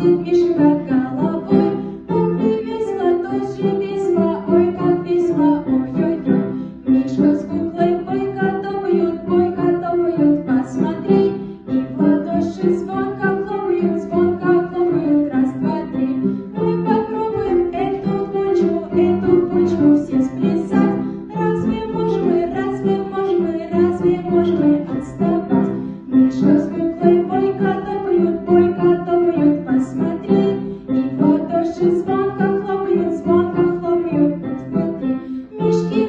светит мишка головой. Как ты весла, тоже весла, ой, как весла, ой-ой-ой. Мишка с куклой бойко топают, посмотри. И в ладоши звонко хлопают, раз, два, три. Мы попробуем эту кучку все сплясать. Разве можем мы отставать? Мишка с куклой бойко топают, посмотри. И в ладоши звонко хлопают, посмотри. Мишки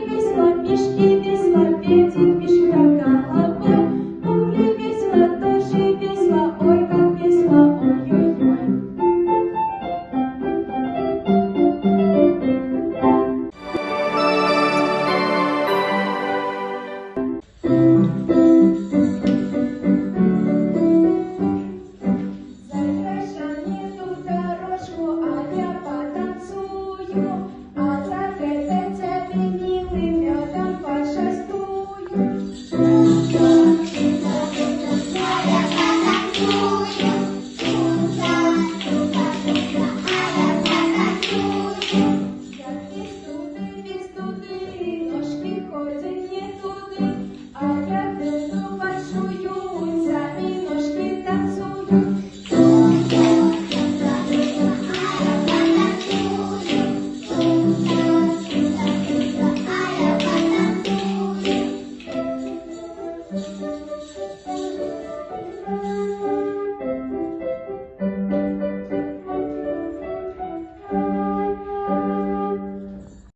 весело, ветит мишка головой. Кукле весело, тоже весело, ой, как весело, ой-ой-ой. Thank you.